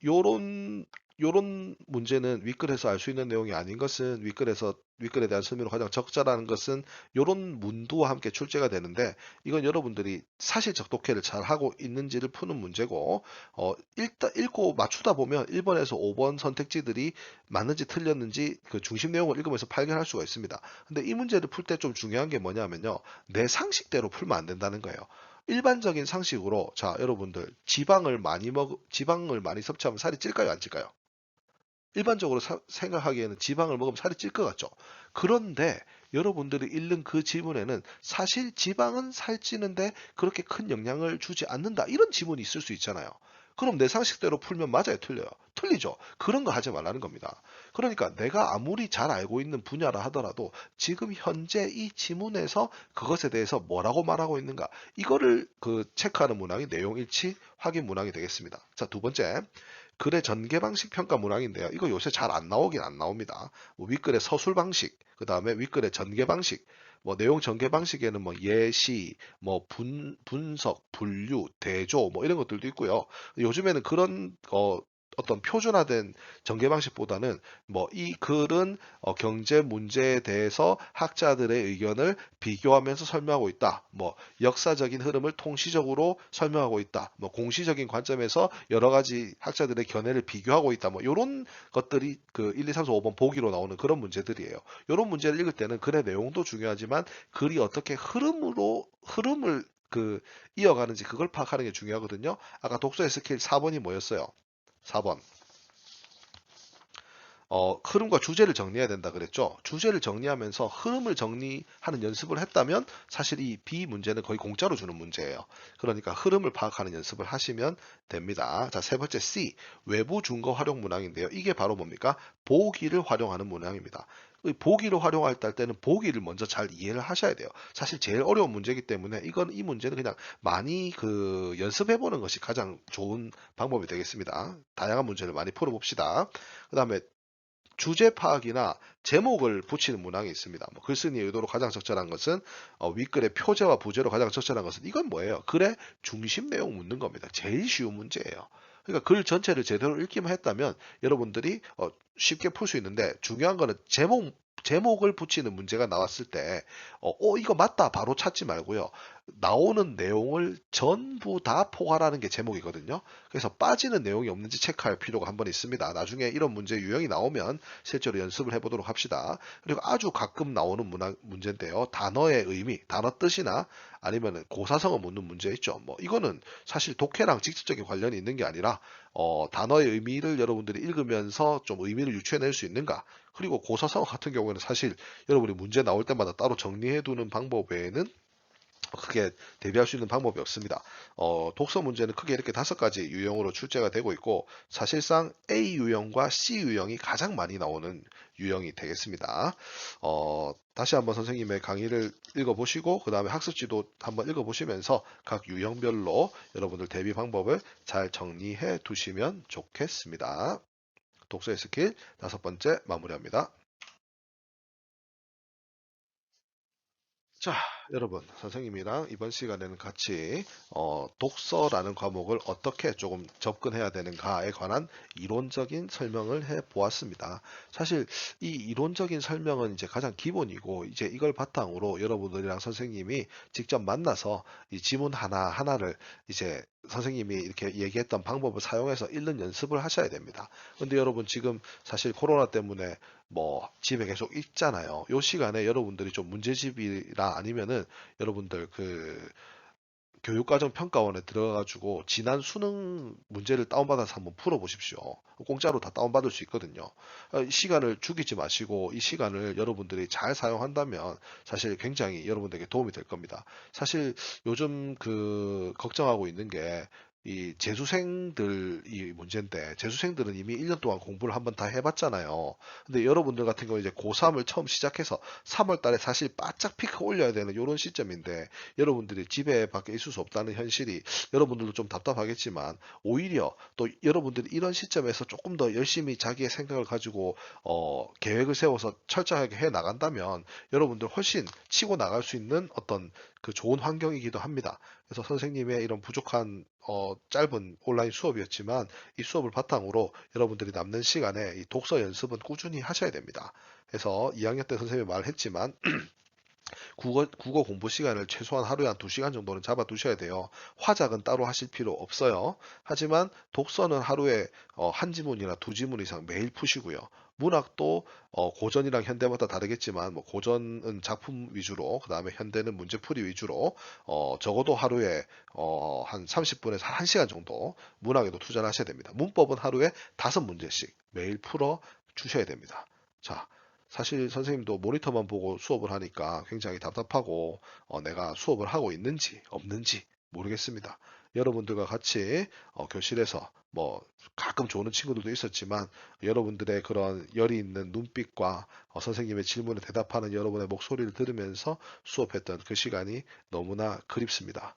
요런 문제는 윗글에서 알 수 있는 내용이 아닌 것은 윗글에 대한 설명으로 가장 적절한 것은 요런 문두와 함께 출제가 되는데 이건 여러분들이 사실적 독해를 잘 하고 있는지를 푸는 문제고 일단 읽고 맞추다 보면 1번에서 5번 선택지들이 맞는지 틀렸는지 그 중심 내용을 읽으면서 발견할 수가 있습니다. 근데 이 문제를 풀 때 좀 중요한 게 뭐냐면요. 내 상식대로 풀면 안 된다는 거예요. 일반적인 상식으로 자 여러분들 지방을 많이 섭취하면 살이 찔까요 안 찔까요? 일반적으로 생각하기에는 지방을 먹으면 살이 찔 것 같죠. 그런데 여러분들이 읽는 그 지문에는 사실 지방은 살찌는데 그렇게 큰 영향을 주지 않는다. 이런 지문이 있을 수 있잖아요. 그럼 내 상식대로 풀면 맞아요, 틀려요? 틀리죠. 그런 거 하지 말라는 겁니다. 그러니까 내가 아무리 잘 알고 있는 분야라 하더라도 지금 현재 이 지문에서 그것에 대해서 뭐라고 말하고 있는가 이거를 체크하는 문항이 내용 일치 확인 문항이 되겠습니다. 자, 두 번째. 글의 전개 방식 평가 문항인데요. 이거 요새 잘 안 나오긴 안 나옵니다. 뭐 윗글의 서술 방식, 그 다음에 윗글의 전개 방식, 뭐 내용 전개 방식에는 뭐 예시, 뭐 분석, 분류, 대조 뭐 이런 것들도 있고요. 요즘에는 그런 어떤 표준화된 전개 방식보다는 뭐 이 글은 경제 문제에 대해서 학자들의 의견을 비교하면서 설명하고 있다. 뭐 역사적인 흐름을 통시적으로 설명하고 있다. 뭐 공시적인 관점에서 여러 가지 학자들의 견해를 비교하고 있다. 뭐 이런 것들이 그 1, 2, 3, 4, 5번 보기로 나오는 그런 문제들이에요. 이런 문제를 읽을 때는 글의 내용도 중요하지만 글이 어떻게 흐름을 이어가는지 그걸 파악하는 게 중요하거든요. 아까 독서의 스킬 4번이 뭐였어요? 4번. 흐름과 주제를 정리해야 된다 그랬죠. 주제를 정리하면서 흐름을 정리하는 연습을 했다면 사실 이 B 문제는 거의 공짜로 주는 문제예요. 그러니까 흐름을 파악하는 연습을 하시면 됩니다. 자, 세 번째 C, 외부 준거 활용 문항인데요. 이게 바로 뭡니까? 보기를 활용하는 문항입니다. 이 보기를 활용할 때는 보기를 먼저 잘 이해를 하셔야 돼요. 사실 제일 어려운 문제이기 때문에 이 문제는 그냥 많이 연습해 보는 것이 가장 좋은 방법이 되겠습니다. 다양한 문제를 많이 풀어봅시다. 그 다음에 주제 파악이나 제목을 붙이는 문항이 있습니다. 뭐 글쓴이의 의도로 가장 적절한 것은 윗글의 표제와 부제로 가장 적절한 것은 이건 뭐예요? 글의 중심 내용 묻는 겁니다. 제일 쉬운 문제예요. 그러니까 글 전체를 제대로 읽기만 했다면 여러분들이 쉽게 풀 수 있는데 중요한 거는 제목을 붙이는 문제가 나왔을 때 이거 맞다 바로 찾지 말고요. 나오는 내용을 전부 다 포괄하는 게 제목이거든요. 그래서 빠지는 내용이 없는지 체크할 필요가 한번 있습니다. 나중에 이런 문제 유형이 나오면 실제로 연습을 해보도록 합시다. 그리고 아주 가끔 나오는 문제인데요. 단어의 의미, 단어 뜻이나 아니면 고사성어 묻는 문제 있죠. 뭐 이거는 사실 독해랑 직접적인 관련이 있는 게 아니라 단어의 의미를 여러분들이 읽으면서 좀 의미를 유추해낼 수 있는가. 그리고 고사성어 같은 경우에는 사실 여러분이 문제 나올 때마다 따로 정리해 두는 방법 외에는 크게 대비할 수 있는 방법이 없습니다. 독서 문제는 크게 이렇게 5가지 유형으로 출제가 되고 있고 사실상 A 유형과 C 유형이 가장 많이 나오는 유형이 되겠습니다. 다시 한번 선생님의 강의를 읽어보시고 그 다음에 학습지도 한번 읽어보시면서 각 유형별로 여러분들 대비 방법을 잘 정리해 두시면 좋겠습니다. 독서의 스킬 5번째 마무리합니다. 자, 여러분, 선생님이랑 이번 시간에는 같이 독서라는 과목을 어떻게 조금 접근해야 되는가에 관한 이론적인 설명을 해 보았습니다. 사실 이 이론적인 설명은 이제 가장 기본이고 이제 이걸 바탕으로 여러분들이랑 선생님이 직접 만나서 이 지문 하나하나를 이제 선생님이 이렇게 얘기했던 방법을 사용해서 읽는 연습을 하셔야 됩니다. 근데 여러분 지금 사실 코로나 때문에 뭐 집에 계속 있잖아요. 요 시간에 여러분들이 좀 문제집이나 아니면은 여러분들 그 교육과정 평가원에 들어가가지고 지난 수능 문제를 다운받아서 한번 풀어보십시오. 공짜로 다 다운받을 수 있거든요. 이 시간을 죽이지 마시고 이 시간을 여러분들이 잘 사용한다면 사실 굉장히 여러분들에게 도움이 될 겁니다. 사실 요즘 그 걱정하고 있는 게 이 재수생들이 문제인데 재수생들은 이미 1년 동안 공부를 한번 다 해봤잖아요. 근데 여러분들 같은 경우 이제 고3을 처음 시작해서 3월 달에 사실 바짝 피크 올려야 되는 이런 시점인데 여러분들이 집에 밖에 있을 수 없다는 현실이 여러분들도 좀 답답하겠지만 오히려 또 여러분들이 이런 시점에서 조금 더 열심히 자기의 생각을 가지고 계획을 세워서 철저하게 해 나간다면 여러분들 훨씬 치고 나갈 수 있는 어떤 그 좋은 환경이기도 합니다. 그래서 선생님의 이런 부족한 짧은 온라인 수업이었지만 이 수업을 바탕으로 여러분들이 남는 시간에 이 독서 연습은 꾸준히 하셔야 됩니다. 그래서 2학년 때 선생님이 말했지만 국어 공부 시간을 최소한 하루에 한 2시간 정도는 잡아 두셔야 돼요. 화작은 따로 하실 필요 없어요. 하지만 독서는 하루에 한 지문이나 두 지문 이상 매일 푸시고요. 문학도 고전이랑 현대마다 다르겠지만 뭐 고전은 작품 위주로 그다음에 현대는 문제풀이 위주로 적어도 하루에 한 30분에서 1시간 정도 문학에도 투자를 하셔야 됩니다. 문법은 하루에 5문제씩 매일 풀어 주셔야 됩니다. 자, 사실 선생님도 모니터만 보고 수업을 하니까 굉장히 답답하고 내가 수업을 하고 있는지 없는지 모르겠습니다. 여러분들과 같이 교실에서 뭐 가끔 조는 친구들도 있었지만 여러분들의 그런 열이 있는 눈빛과 선생님의 질문에 대답하는 여러분의 목소리를 들으면서 수업했던 그 시간이 너무나 그립습니다.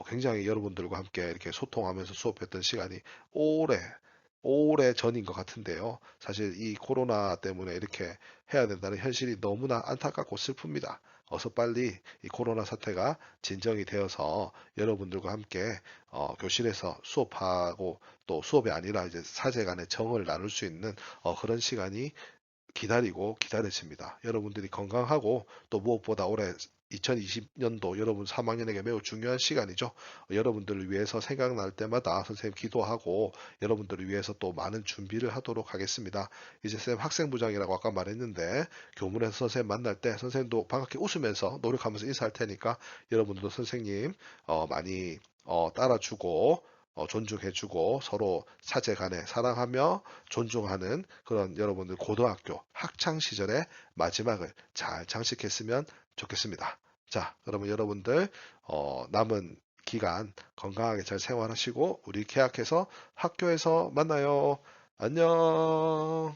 굉장히 여러분들과 함께 이렇게 소통하면서 수업했던 시간이 오래 오래 전인 것 같은데요. 사실 이 코로나 때문에 이렇게 해야 된다는 현실이 너무나 안타깝고 슬픕니다. 어서 빨리 이 코로나 사태가 진정이 되어서 여러분들과 함께 교실에서 수업하고 또 수업이 아니라 이제 사제 간의 정을 나눌 수 있는 그런 시간이 기다리고 기다렸습니다. 여러분들이 건강하고 또 무엇보다 올해 2020년도 여러분 3학년에게 매우 중요한 시간이죠. 여러분들을 위해서 생각날 때마다 선생님 기도하고 여러분들을 위해서 또 많은 준비를 하도록 하겠습니다. 이제 쌤 학생부장이라고 아까 말했는데 교문에서 선생님 만날 때 선생님도 반갑게 웃으면서 노력하면서 인사할 테니까 여러분들도 선생님 많이 따라주고 존중해주고 서로 사제 간에 사랑하며 존중하는 그런 여러분들 고등학교 학창 시절의 마지막을 잘 장식했으면 좋겠습니다. 자, 그러면 여러분들 남은 기간 건강하게 잘 생활하시고 우리 계약해서 학교에서 만나요. 안녕.